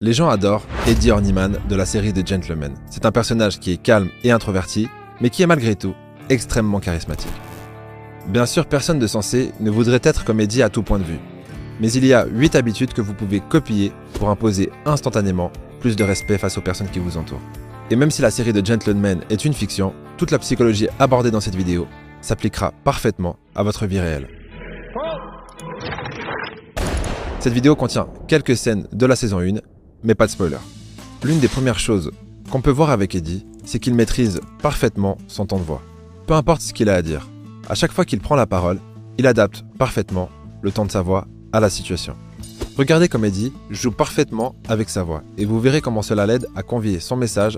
Les gens adorent Eddie Horniman de la série The Gentlemen. C'est un personnage qui est calme et introverti, mais qui est malgré tout extrêmement charismatique. Bien sûr, personne de sensé ne voudrait être comme Eddie à tout point de vue. Mais il y a 8 habitudes que vous pouvez copier pour imposer instantanément plus de respect face aux personnes qui vous entourent. Et même si la série The Gentlemen est une fiction, toute la psychologie abordée dans cette vidéo s'appliquera parfaitement à votre vie réelle. Cette vidéo contient quelques scènes de la saison 1, mais pas de spoiler. L'une des premières choses qu'on peut voir avec Eddie, c'est qu'il maîtrise parfaitement son ton de voix. Peu importe ce qu'il a à dire, à chaque fois qu'il prend la parole, il adapte parfaitement le ton de sa voix à la situation. Regardez comme Eddie joue parfaitement avec sa voix, et vous verrez comment cela l'aide à convier son message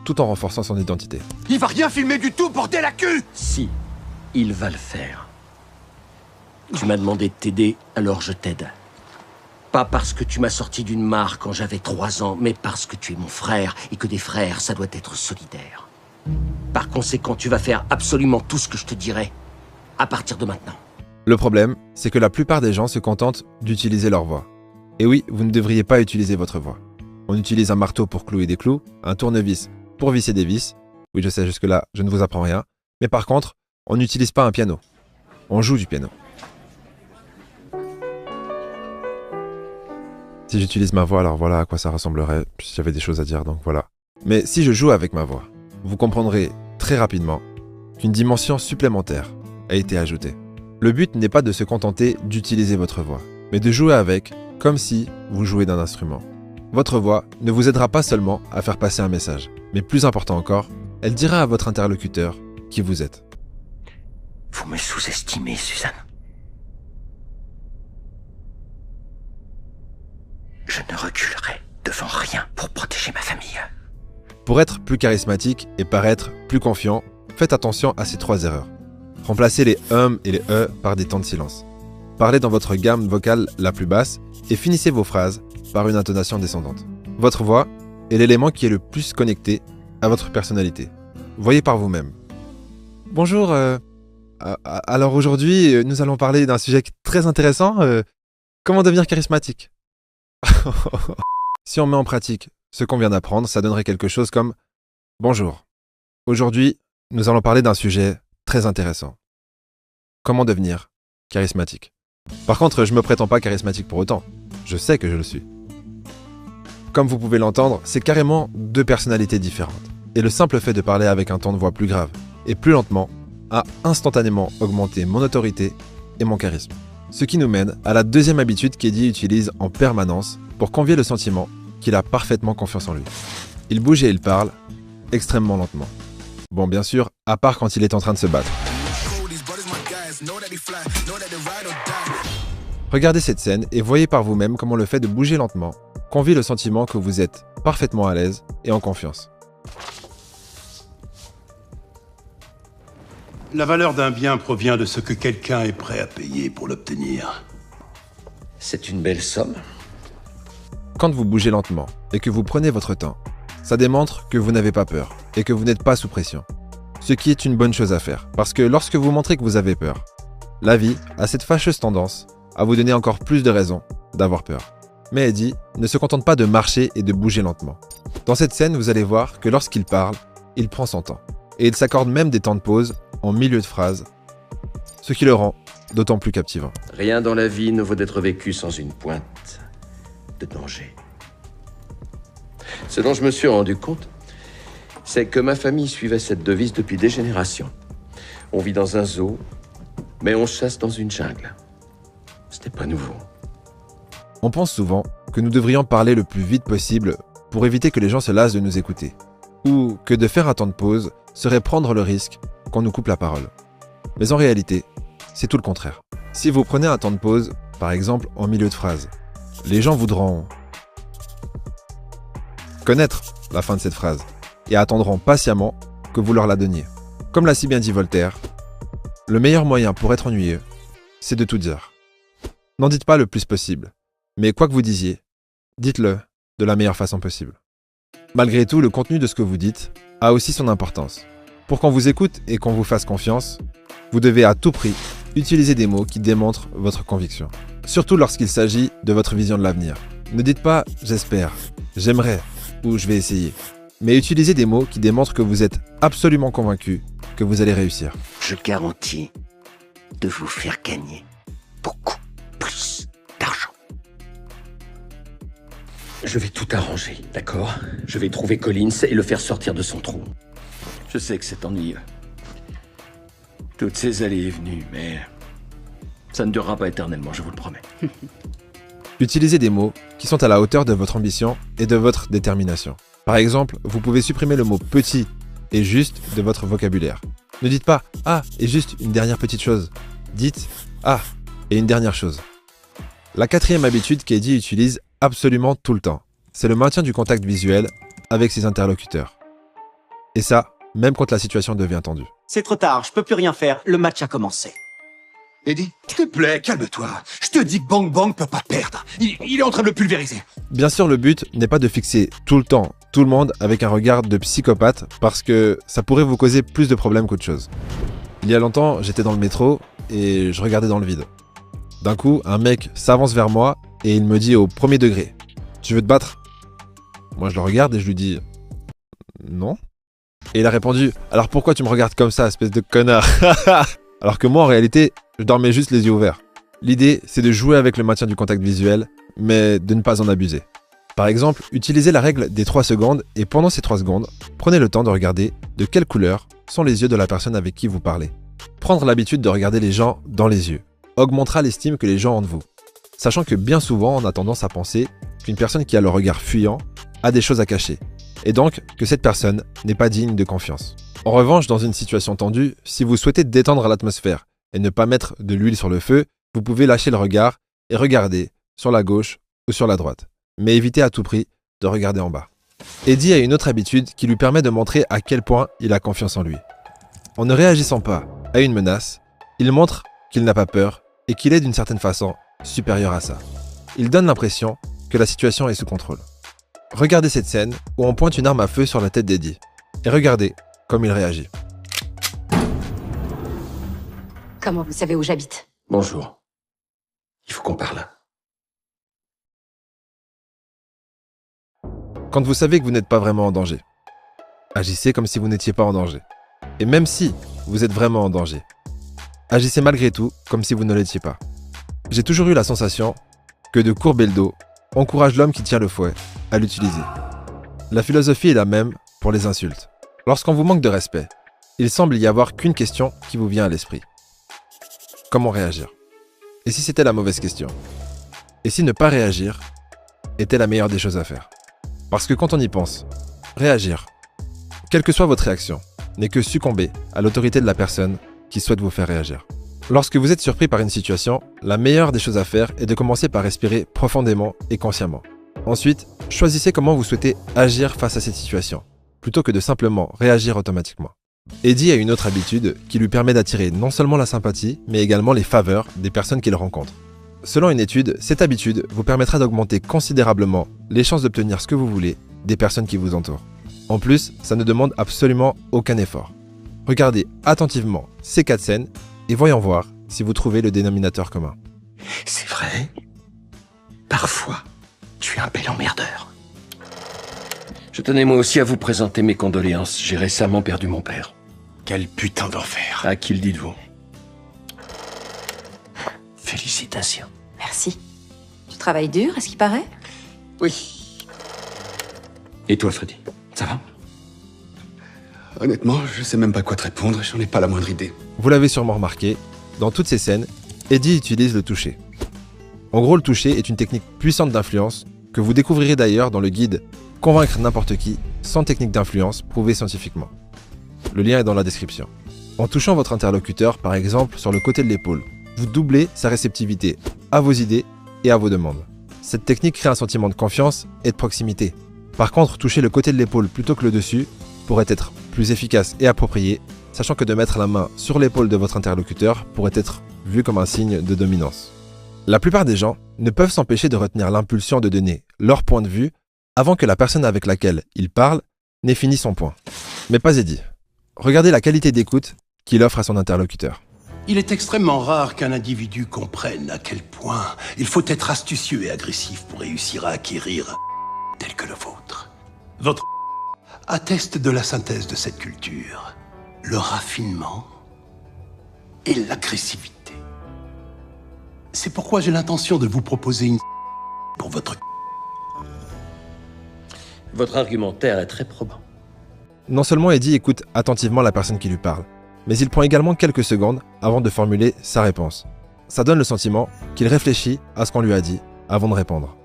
tout en renforçant son identité. Il va rien filmer du tout, bordel à cul! Si, il va le faire. Tu m'as demandé de t'aider, alors je t'aide. Pas parce que tu m'as sorti d'une mare quand j'avais 3 ans, mais parce que tu es mon frère, et que des frères, ça doit être solidaire. Par conséquent, tu vas faire absolument tout ce que je te dirai, à partir de maintenant. Le problème, c'est que la plupart des gens se contentent d'utiliser leur voix. Et oui, vous ne devriez pas utiliser votre voix. On utilise un marteau pour clouer des clous, un tournevis pour visser des vis. Oui, je sais, jusque-là, je ne vous apprends rien. Mais par contre, on n'utilise pas un piano. On joue du piano. Si j'utilise ma voix, alors voilà à quoi ça ressemblerait, si j'avais des choses à dire, donc voilà. Mais si je joue avec ma voix, vous comprendrez très rapidement qu'une dimension supplémentaire a été ajoutée. Le but n'est pas de se contenter d'utiliser votre voix, mais de jouer avec comme si vous jouez d'un instrument. Votre voix ne vous aidera pas seulement à faire passer un message, mais plus important encore, elle dira à votre interlocuteur qui vous êtes. Vous me sous-estimez, Suzanne. Je ne reculerai devant rien pour protéger ma famille. Pour être plus charismatique et paraître plus confiant, faites attention à ces 3 erreurs. Remplacez les et les par des temps de silence. Parlez dans votre gamme vocale la plus basse et finissez vos phrases par une intonation descendante. Votre voix est l'élément qui est le plus connecté à votre personnalité. Voyez par vous-même. Bonjour, alors aujourd'hui, nous allons parler d'un sujet très intéressant, comment devenir charismatique. Si on met en pratique ce qu'on vient d'apprendre, ça donnerait quelque chose comme « Bonjour, aujourd'hui, nous allons parler d'un sujet très intéressant. Comment devenir charismatique ?» Par contre, je ne me prétends pas charismatique pour autant. Je sais que je le suis. Comme vous pouvez l'entendre, c'est carrément 2 personnalités différentes. Et le simple fait de parler avec un ton de voix plus grave et plus lentement a instantanément augmenté mon autorité et mon charisme. Ce qui nous mène à la 2e habitude qu'Eddie utilise en permanence pour convier le sentiment qu'il a parfaitement confiance en lui. Il bouge et il parle extrêmement lentement. Bon, bien sûr, à part quand il est en train de se battre. Regardez cette scène et voyez par vous-même comment le fait de bouger lentement convie le sentiment que vous êtes parfaitement à l'aise et en confiance. La valeur d'un bien provient de ce que quelqu'un est prêt à payer pour l'obtenir. C'est une belle somme. Quand vous bougez lentement et que vous prenez votre temps, ça démontre que vous n'avez pas peur et que vous n'êtes pas sous pression. Ce qui est une bonne chose à faire, parce que lorsque vous montrez que vous avez peur, la vie a cette fâcheuse tendance à vous donner encore plus de raisons d'avoir peur. Mais Eddie ne se contente pas de marcher et de bouger lentement. Dans cette scène, vous allez voir que lorsqu'il parle, il prend son temps. Et il s'accorde même des temps de pause en milieu de phrase, ce qui le rend d'autant plus captivant. Rien dans la vie ne vaut d'être vécu sans une pointe de danger. Ce dont je me suis rendu compte, c'est que ma famille suivait cette devise depuis des générations. On vit dans un zoo, mais on chasse dans une jungle. Ce n'est pas nouveau. On pense souvent que nous devrions parler le plus vite possible pour éviter que les gens se lassent de nous écouter, ou que de faire un temps de pause serait prendre le risque qu'on nous coupe la parole. Mais en réalité, c'est tout le contraire. Si vous prenez un temps de pause, par exemple en milieu de phrase, les gens voudront connaître la fin de cette phrase et attendront patiemment que vous leur la donniez. Comme l'a si bien dit Voltaire, le meilleur moyen pour être ennuyeux, c'est de tout dire. N'en dites pas le plus possible, mais quoi que vous disiez, dites-le de la meilleure façon possible. Malgré tout, le contenu de ce que vous dites a aussi son importance. Pour qu'on vous écoute et qu'on vous fasse confiance, vous devez à tout prix utiliser des mots qui démontrent votre conviction. Surtout lorsqu'il s'agit de votre vision de l'avenir. Ne dites pas « j'espère »,« j'aimerais ou je vais essayer. Mais utilisez des mots qui démontrent que vous êtes absolument convaincu que vous allez réussir. Je garantis de vous faire gagner beaucoup plus d'argent. Je vais tout arranger, d'accord? Je vais trouver Collins et le faire sortir de son trou. Je sais que c'est ennuyeux. Toutes ces allées et venues, mais ça ne durera pas éternellement, je vous le promets. Utilisez des mots qui sont à la hauteur de votre ambition et de votre détermination. Par exemple, vous pouvez supprimer le mot petit et juste de votre vocabulaire. Ne dites pas « Ah, et juste une dernière petite chose ». Dites « Ah, et une dernière chose ». La quatrième habitude qu'Eddie utilise absolument tout le temps, c'est le maintien du contact visuel avec ses interlocuteurs. Et ça, même quand la situation devient tendue. C'est trop tard, je peux plus rien faire, le match a commencé. Eddie, s'il te plaît, calme-toi. Je te dis que Bang Bang peut pas perdre. Il est en train de le pulvériser. Bien sûr, le but n'est pas de fixer tout le temps tout le monde avec un regard de psychopathe parce que ça pourrait vous causer plus de problèmes qu'autre chose. Il y a longtemps, j'étais dans le métro et je regardais dans le vide. D'un coup, un mec s'avance vers moi et il me dit au premier degré « Tu veux te battre ?» Moi, je le regarde et je lui dis « Non ?» Et il a répondu « Alors pourquoi tu me regardes comme ça, espèce de connard ?» Alors que moi, en réalité, je dormais juste les yeux ouverts. L'idée, c'est de jouer avec le maintien du contact visuel, mais de ne pas en abuser. Par exemple, utilisez la règle des 3 secondes et pendant ces 3 secondes, prenez le temps de regarder de quelle couleur sont les yeux de la personne avec qui vous parlez. Prendre l'habitude de regarder les gens dans les yeux augmentera l'estime que les gens ont de vous. Sachant que bien souvent, on a tendance à penser qu'une personne qui a le regard fuyant a des choses à cacher, et donc que cette personne n'est pas digne de confiance. En revanche, dans une situation tendue, si vous souhaitez détendre l'atmosphère et ne pas mettre de l'huile sur le feu, vous pouvez lâcher le regard et regarder sur la gauche ou sur la droite. Mais évitez à tout prix de regarder en bas. Eddie a une autre habitude qui lui permet de montrer à quel point il a confiance en lui. En ne réagissant pas à une menace, il montre qu'il n'a pas peur et qu'il est d'une certaine façon supérieur à ça. Il donne l'impression que la situation est sous contrôle. Regardez cette scène où on pointe une arme à feu sur la tête d'Eddie et regardez comme il réagit. Comment vous savez où j'habite? Bonjour. Il faut qu'on parle. Quand vous savez que vous n'êtes pas vraiment en danger, agissez comme si vous n'étiez pas en danger. Et même si vous êtes vraiment en danger, agissez malgré tout comme si vous ne l'étiez pas. J'ai toujours eu la sensation que de courber le dos encourage l'homme qui tient le fouet à l'utiliser. La philosophie est la même pour les insultes. Lorsqu'on vous manque de respect, il semble y avoir qu'une question qui vous vient à l'esprit. Comment réagir? Et si c'était la mauvaise question? Et si ne pas réagir était la meilleure des choses à faire? Parce que quand on y pense, réagir, quelle que soit votre réaction, n'est que succomber à l'autorité de la personne qui souhaite vous faire réagir. Lorsque vous êtes surpris par une situation, la meilleure des choses à faire est de commencer par respirer profondément et consciemment. Ensuite, choisissez comment vous souhaitez agir face à cette situation, plutôt que de simplement réagir automatiquement. Eddie a une autre habitude qui lui permet d'attirer non seulement la sympathie, mais également les faveurs des personnes qu'il rencontre. Selon une étude, cette habitude vous permettra d'augmenter considérablement les chances d'obtenir ce que vous voulez des personnes qui vous entourent. En plus, ça ne demande absolument aucun effort. Regardez attentivement ces 4 scènes et voyons voir si vous trouvez le dénominateur commun. C'est vrai. Parfois, tu es un bel emmerdeur. Je tenais moi aussi à vous présenter mes condoléances. J'ai récemment perdu mon père. Quel putain d'enfer. À qui le dites-vous? Félicitations. Merci. Tu travailles dur, est-ce qu'il paraît? Oui. Et toi, Freddy? Ça va? Honnêtement, je sais même pas quoi te répondre, j'en ai pas la moindre idée. Vous l'avez sûrement remarqué, dans toutes ces scènes, Eddie utilise le toucher. En gros, le toucher est une technique puissante d'influence que vous découvrirez d'ailleurs dans le guide « Convaincre n'importe qui sans technique d'influence prouvée scientifiquement ». Le lien est dans la description. En touchant votre interlocuteur, par exemple, sur le côté de l'épaule, vous doublez sa réceptivité à vos idées et à vos demandes. Cette technique crée un sentiment de confiance et de proximité. Par contre, toucher le côté de l'épaule plutôt que le dessus pourrait être plus efficace et approprié, sachant que de mettre la main sur l'épaule de votre interlocuteur pourrait être vu comme un signe de dominance. La plupart des gens ne peuvent s'empêcher de retenir l'impulsion de donner leur point de vue avant que la personne avec laquelle ils parlent n'ait fini son point. Mais pas Eddie. Regardez la qualité d'écoute qu'il offre à son interlocuteur. Il est extrêmement rare qu'un individu comprenne à quel point il faut être astucieux et agressif pour réussir à acquérir tel que le vôtre. Votre atteste de la synthèse de cette culture, le raffinement et l'agressivité. C'est pourquoi j'ai l'intention de vous proposer une pour votre... Votre argumentaire est très probant. Non seulement Eddie écoute attentivement la personne qui lui parle, mais il prend également quelques secondes avant de formuler sa réponse. Ça donne le sentiment qu'il réfléchit à ce qu'on lui a dit avant de répondre.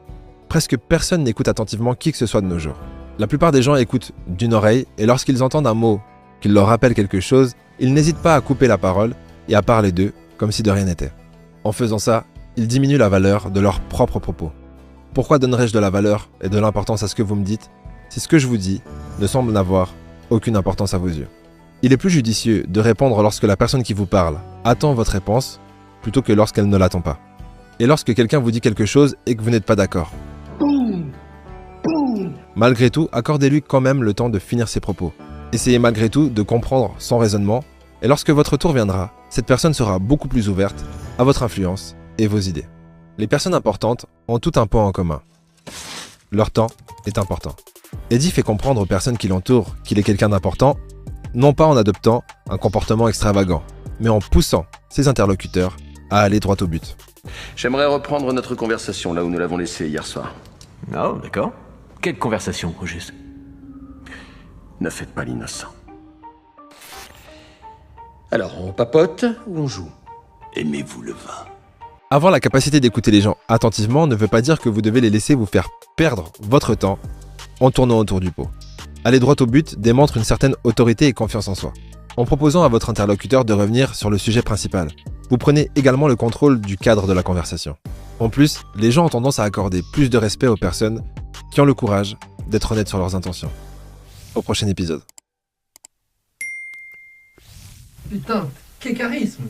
Presque personne n'écoute attentivement qui que ce soit de nos jours. La plupart des gens écoutent d'une oreille et lorsqu'ils entendent un mot qui leur rappelle quelque chose, ils n'hésitent pas à couper la parole et à parler d'eux comme si de rien n'était. En faisant ça, ils diminuent la valeur de leurs propres propos. Pourquoi donnerais-je de la valeur et de l'importance à ce que vous me dites si ce que je vous dis ne semble n'avoir aucune importance à vos yeux? Il est plus judicieux de répondre lorsque la personne qui vous parle attend votre réponse plutôt que lorsqu'elle ne l'attend pas. Et lorsque quelqu'un vous dit quelque chose et que vous n'êtes pas d'accord. Malgré tout, accordez-lui quand même le temps de finir ses propos. Essayez malgré tout de comprendre son raisonnement et lorsque votre tour viendra, cette personne sera beaucoup plus ouverte à votre influence et vos idées. Les personnes importantes ont tout un point en commun. Leur temps est important. Eddie fait comprendre aux personnes qui l'entourent qu'il est quelqu'un d'important, non pas en adoptant un comportement extravagant, mais en poussant ses interlocuteurs à aller droit au but. J'aimerais reprendre notre conversation là où nous l'avons laissée hier soir. Oh, d'accord. Quelle conversation, au juste? Ne faites pas l'innocent. Alors, on papote ou on joue? Aimez-vous le vin? Avoir la capacité d'écouter les gens attentivement ne veut pas dire que vous devez les laisser vous faire perdre votre temps en tournant autour du pot. Aller droit au but démontre une certaine autorité et confiance en soi. En proposant à votre interlocuteur de revenir sur le sujet principal, vous prenez également le contrôle du cadre de la conversation. En plus, les gens ont tendance à accorder plus de respect aux personnes qui ont le courage d'être honnêtes sur leurs intentions. Au prochain épisode. Putain, quel charisme!